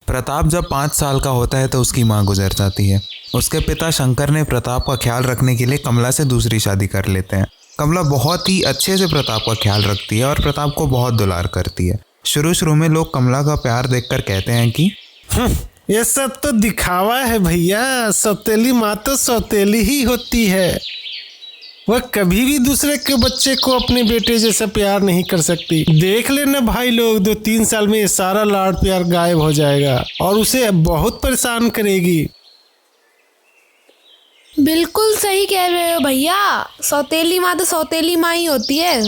प्रताप जब 5 साल का होता है तो उसकी माँ गुजर जाती है। उसके पिता शंकर ने प्रताप का ख्याल रखने के लिए कमला से दूसरी शादी कर लेते हैं। कमला बहुत ही अच्छे से प्रताप का ख्याल रखती है और प्रताप को बहुत दुलार करती है। शुरू में लोग कमला का प्यार देखकर कहते हैं कि ये सब तो दिखावा है भैया, सौतेली माँ तो सौतेली ही होती है। वह कभी भी दूसरे के बच्चे को अपने बेटे जैसा प्यार नहीं कर सकती। देख लेना भाई लोग, 2-3 साल में ये सारा लाड प्यार गायब हो जाएगा और उसे बहुत परेशान करेगी। बिल्कुल सही कह रहे हो भैया, सौतेली माँ तो सौतेली माँ ही होती है।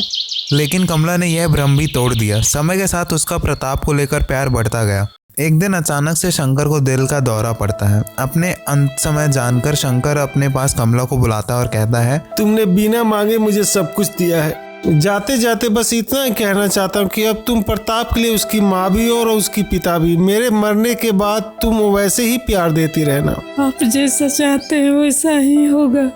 लेकिन कमला ने यह भ्रम भी तोड़ दिया। समय के साथ उसका प्रताप को लेकर प्यार बढ़ता गया। एक दिन अचानक से शंकर को दिल का दौरा पड़ता है। अपने अंत समय जानकर शंकर अपने पास कमला को बुलाता है और कहता है, तुमने बिना मांगे मुझे सब कुछ दिया है। जाते जाते बस इतना ही कहना चाहता हूँ कि अब तुम प्रताप के लिए उसकी माँ भी हो और उसकी पिता भी। मेरे मरने के बाद तुम वैसे ही प्यार देती रहना। आप जैसा चाहते हैं वैसा ही होगा।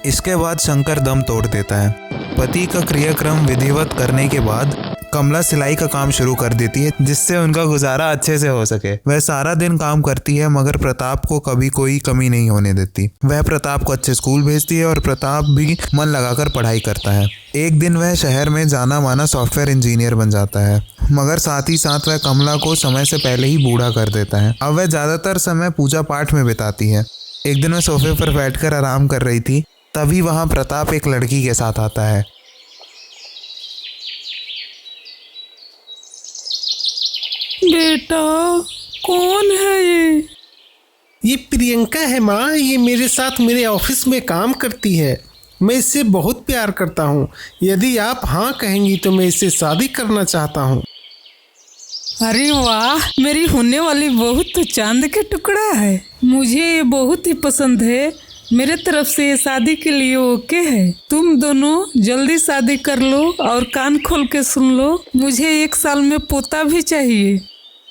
इसके बाद शंकर दम तोड़ देता है। पति का क्रियाक्रम विधिवत करने के बाद कमला सिलाई का काम शुरू कर देती है, जिससे उनका गुजारा अच्छे से हो सके। वह सारा दिन काम करती है मगर प्रताप को कभी कोई कमी नहीं होने देती। वह प्रताप को अच्छे स्कूल भेजती है और प्रताप भी मन लगाकर पढ़ाई करता है। एक दिन वह शहर में जाना माना सॉफ्टवेयर इंजीनियर बन जाता है, मगर साथ ही साथ वह कमला को समय से पहले ही बूढ़ा कर देता है। अब वह ज्यादातर समय पूजा पाठ में बिताती है। एक दिन वह सोफे पर बैठकर आराम कर रही थी, तभी वहां प्रताप एक लड़की के साथ आता है। बेटा कौन है ये? ये प्रियंका है माँ, ये मेरे साथ मेरे ऑफिस में काम करती है। मैं इससे बहुत प्यार करता हूँ। यदि आप हाँ कहेंगी तो मैं इससे शादी करना चाहता हूँ। अरे वाह, मेरी होने वाली बहू तो चांद के टुकड़ा है। मुझे ये बहुत ही पसंद है। मेरे तरफ से ये शादी के लिए ओके है। तुम दोनों जल्दी शादी कर लो और कान खोल के सुन लो, मुझे 1 साल में पोता भी चाहिए।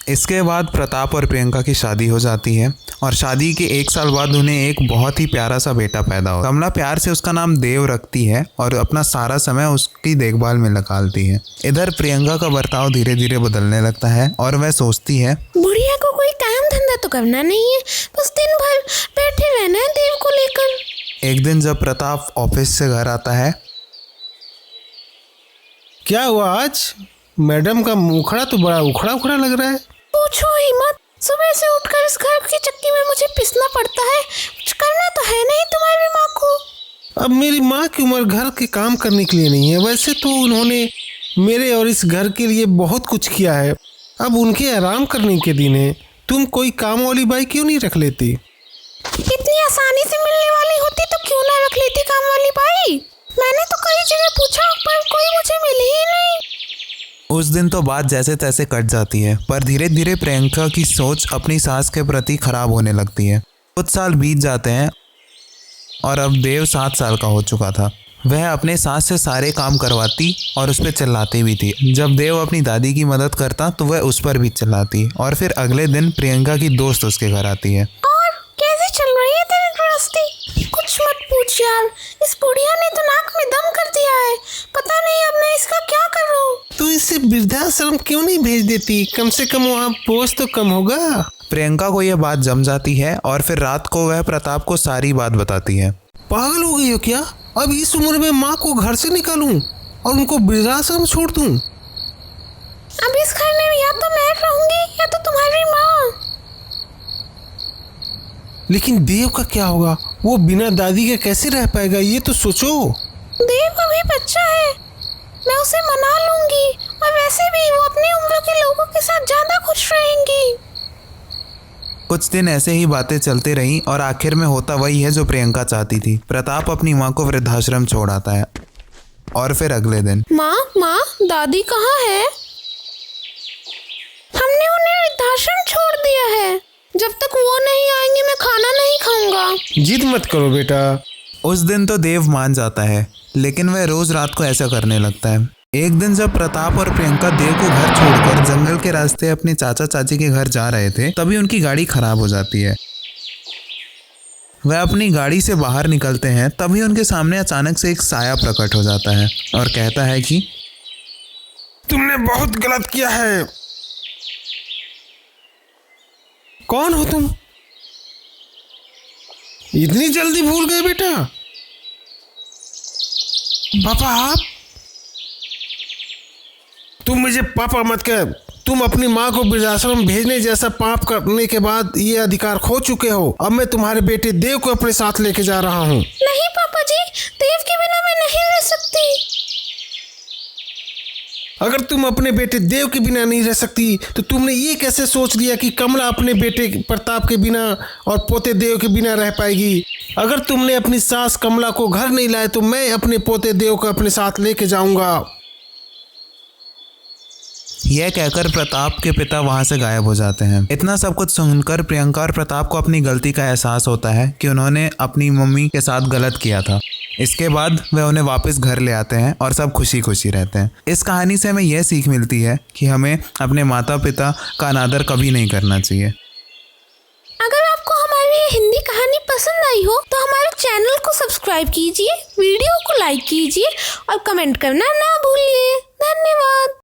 इसके बाद प्रताप और प्रियंका की शादी हो जाती है और शादी के 1 साल बाद उन्हें एक बहुत ही प्यारा सा बेटा पैदा हो। कमला प्यार से उसका नाम देव रखती है और अपना सारा समय उसकी देखभाल में निकालती है। इधर प्रियंका का बर्ताव धीरे धीरे बदलने लगता है और वह सोचती है, बुढ़िया को कोई काम धंधा तो करना नहीं है, बस दिन भर बैठे रहना है देव को लेकर। एक दिन जब प्रताप ऑफिस से घर आता है, क्या हुआ आज? मैडम का मुखड़ा तो बड़ा उखड़ा उखड़ा लग रहा है। पूछो ही मत, सुबह से उठकर इस घर की चक्की में मुझे पिसना पड़ता है। कुछ करना तो है नहीं तुम्हारी माँ को। अब मेरी माँ की उम्र घर के काम करने के लिए नहीं है। वैसे तो उन्होंने मेरे और इस घर के लिए बहुत कुछ किया है। अब उनके आराम करने के दिन है। तुम कोई काम वाली बाई क्यों नहीं रख लेती? इतनी आसानी से मिलने वाली होती तो क्यों ना रख लेती काम वाली बाई। मैंने तो कई जगह पूछा पर कोई मुझे मिली ही नहीं। उस दिन तो बात जैसे तैसे कट जाती है, पर धीरे धीरे प्रियंका की सोच अपनी सास के प्रति खराब होने लगती है। कुछ साल बीत जाते हैं और अब देव 7 साल का हो चुका था। वह अपने सास से सारे काम करवाती और उस पर चिल्लाती भी थी। जब देव अपनी दादी की मदद करता तो वह उस पर भी चिल्लाती। और फिर अगले दिन प्रियंका की दोस्त उसके घर आती है। और कैसे चल रही है तेरी गृहस्थी? कुछ मत पूछ यार, इस बुढ़िया ने तो नाक में दम कर दिया है। पता नहीं अब मैं इसका क्या करूं। तो इसे वृद्धाश्रम क्यों नहीं भेज देती? कम से कम वहाँ बोझ तो कम होगा। प्रियंका को यह बात जम जाती है और फिर रात को वह प्रताप को सारी बात बताती है। पागल हो गई हो क्या? अब इस उम्र में माँ को घर से निकालूं और उनको वृद्धाश्रम छोड़ दूं? अब इस घर में या तो मैं रहूंगी या तो तुम्हारी माँ। लेकिन देव का क्या होगा? वो बिना दादी के कैसे रह पाएगा? ये तो सोचो। देव अभी बच्चा है, मैं उसे मना लूंगी और वैसे भी वो अपनी उम्र के लोगों के साथ ज्यादा खुश रहेंगी। कुछ दिन ऐसे ही बातें चलती रहीं और आखिर में होता वही है जो प्रियंका चाहती थी। प्रताप अपनी माँ को वृद्धाश्रम छोड़ आता है। और फिर अगले दिन, माँ दादी कहाँ है? हमने उन्हें वृद्धाश्रम छोड़ दिया है। जब तक वो नहीं आएंगे मैं खाना नहीं खाऊंगा। जिद मत करो बेटा। उस दिन तो देव मान जाता है, लेकिन वह रोज रात को ऐसा करने लगता है। एक दिन जब प्रताप और प्रियंका देव को घर छोड़कर जंगल के रास्ते अपने चाचा चाची के घर जा रहे थे, तभी उनकी गाड़ी खराब हो जाती है। वह अपनी गाड़ी से बाहर निकलते हैं, तभी उनके सामने अचानक से एक साया प्रकट हो जाता है और कहता है कि तुमने बहुत गलत किया है। कौन हो तुम? इतनी जल्दी भूल गए बेटा? पापा आप? तुम मुझे पापा मत कह। तुम अपनी माँ को वृद्धाश्रम भेजने जैसा पाप करने के बाद ये अधिकार खो चुके हो। अब मैं तुम्हारे बेटे देव को अपने साथ लेके जा रहा हूँ। नहीं पापा जी, देव के बिना मैं नहीं रह सकती। अगर तुम अपने बेटे देव के बिना नहीं रह सकती तो तुमने ये कैसे सोच लिया कि कमला अपने बेटे प्रताप के बिना और पोते देव के बिना रह पाएगी? अगर तुमने अपनी सास कमला को घर नहीं लाए तो मैं अपने पोते देव को अपने साथ लेके जाऊंगा। यह कहकर प्रताप के पिता वहां से गायब हो जाते हैं। इतना सब कुछ सुनकर प्रियंका और प्रताप को अपनी गलती का एहसास होता है कि उन्होंने अपनी मम्मी के साथ गलत किया था। इसके बाद वे उन्हें वापस घर ले आते हैं और सब खुशी खुशी रहते हैं। इस कहानी से हमें यह सीख मिलती है कि हमें अपने माता पिता का अनादर कभी नहीं करना चाहिए। अगर आपको हमारी ये हिंदी कहानी पसंद आई हो तो हमारे चैनल को सब्सक्राइब कीजिए, वीडियो को लाइक कीजिए और कमेंट करना ना भूलिए। धन्यवाद।